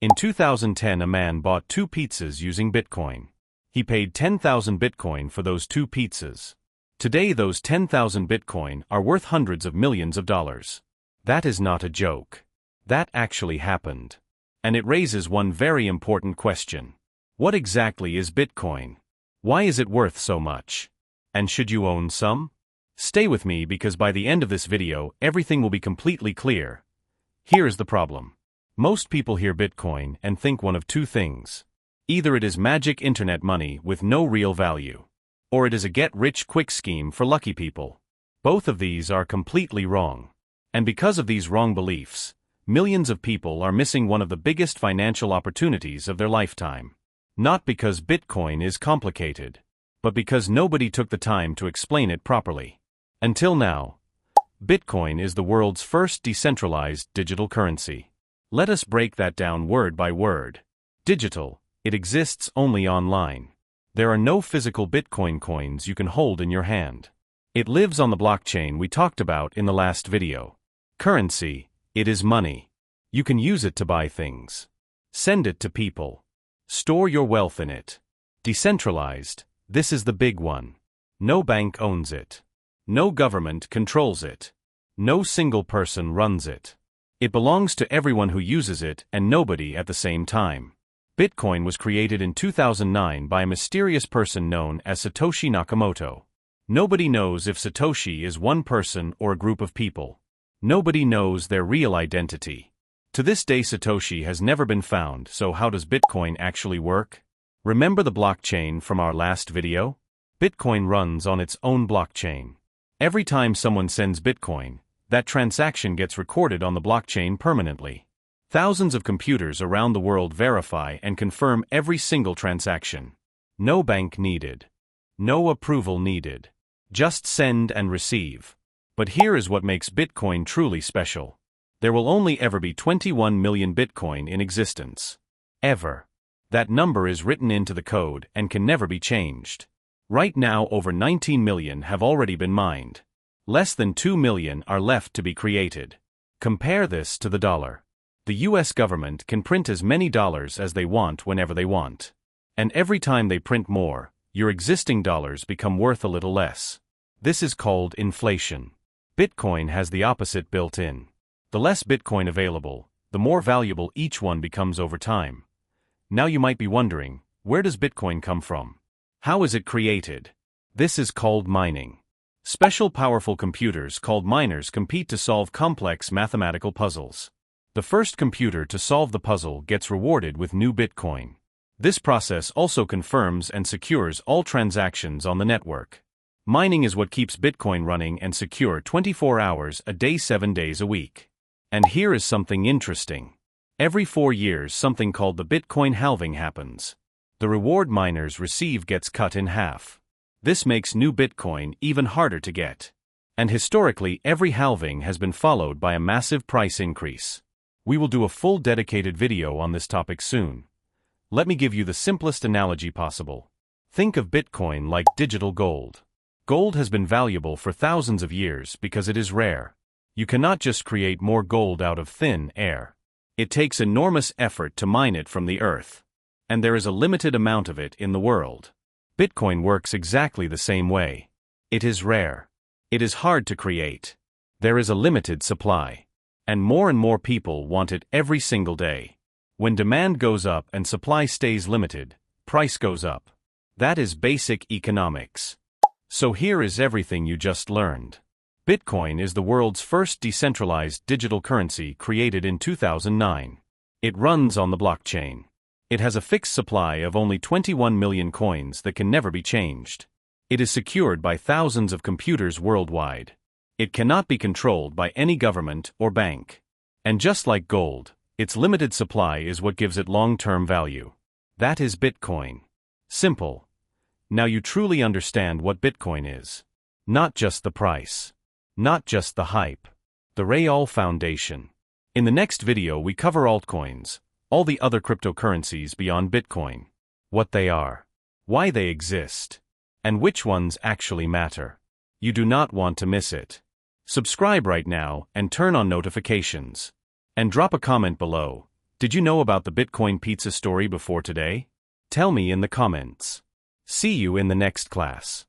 In 2010, a man bought 2 pizzas using Bitcoin. He paid 10,000 Bitcoin for those 2 pizzas. Today, those 10,000 Bitcoin are worth hundreds of millions of dollars. That is not a joke. That actually happened. And it raises one very important question. What exactly is Bitcoin? Why is it worth so much? And should you own some? Stay with me because by the end of this video, everything will be completely clear. Here is the problem. Most people hear Bitcoin and think one of 2 things. Either it is magic internet money with no real value, or it is a get-rich-quick scheme for lucky people. Both of these are completely wrong. And because of these wrong beliefs, millions of people are missing one of the biggest financial opportunities of their lifetime. Not because Bitcoin is complicated, but because nobody took the time to explain it properly. Until now, Bitcoin is the world's first decentralized digital currency. Let us break that down word by word. Digital, it exists only online. There are no physical Bitcoin coins you can hold in your hand. It lives on the blockchain we talked about in the last video. Currency, it is money. You can use it to buy things. Send it to people. Store your wealth in it. Decentralized, this is the big one. No bank owns it. No government controls it. No single person runs it. It belongs to everyone who uses it and nobody at the same time. Bitcoin was created in 2009 by a mysterious person known as Satoshi Nakamoto. Nobody knows if Satoshi is one person or a group of people. Nobody knows their real identity. To this day, Satoshi has never been found, so how does Bitcoin actually work? Remember the blockchain from our last video? Bitcoin runs on its own blockchain. Every time someone sends Bitcoin, that transaction gets recorded on the blockchain permanently. Thousands of computers around the world verify and confirm every single transaction. No bank needed. No approval needed. Just send and receive. But here is what makes Bitcoin truly special. There will only ever be 21 million Bitcoin in existence. Ever. That number is written into the code and can never be changed. Right now, over 19 million have already been mined. Less than 2 million are left to be created. Compare this to the dollar. The US government can print as many dollars as they want whenever they want. And every time they print more, your existing dollars become worth a little less. This is called inflation. Bitcoin has the opposite built in. The less Bitcoin available, the more valuable each one becomes over time. Now you might be wondering, where does Bitcoin come from? How is it created? This is called mining. Special powerful computers called miners compete to solve complex mathematical puzzles. The first computer to solve the puzzle gets rewarded with new Bitcoin. This process also confirms and secures all transactions on the network. Mining is what keeps Bitcoin running and secure 24 hours a day, 7 days a week. And here is something interesting. Every 4 years, something called the Bitcoin halving happens. The reward miners receive gets cut in half. This makes new Bitcoin even harder to get. And historically, every halving has been followed by a massive price increase. We will do a full dedicated video on this topic soon. Let me give you the simplest analogy possible. Think of Bitcoin like digital gold. Gold has been valuable for thousands of years because it is rare. You cannot just create more gold out of thin air. It takes enormous effort to mine it from the earth. And there is a limited amount of it in the world. Bitcoin works exactly the same way. It is rare. It is hard to create. There is a limited supply. And more people want it every single day. When demand goes up and supply stays limited, price goes up. That is basic economics. So here is everything you just learned. Bitcoin is the world's first decentralized digital currency created in 2009. It runs on the blockchain. It has a fixed supply of only 21 million coins that can never be changed. It is secured by thousands of computers worldwide. It cannot be controlled by any government or bank. And just like gold, its limited supply is what gives it long-term value. That is Bitcoin. Simple. Now you truly understand what Bitcoin is. Not just the price. Not just the hype. The real foundation. In the next video we cover altcoins, all the other cryptocurrencies beyond Bitcoin. What they are. Why they exist. And which ones actually matter. You do not want to miss it. Subscribe right now and turn on notifications. And drop a comment below. Did you know about the Bitcoin pizza story before today? Tell me in the comments. See you in the next class.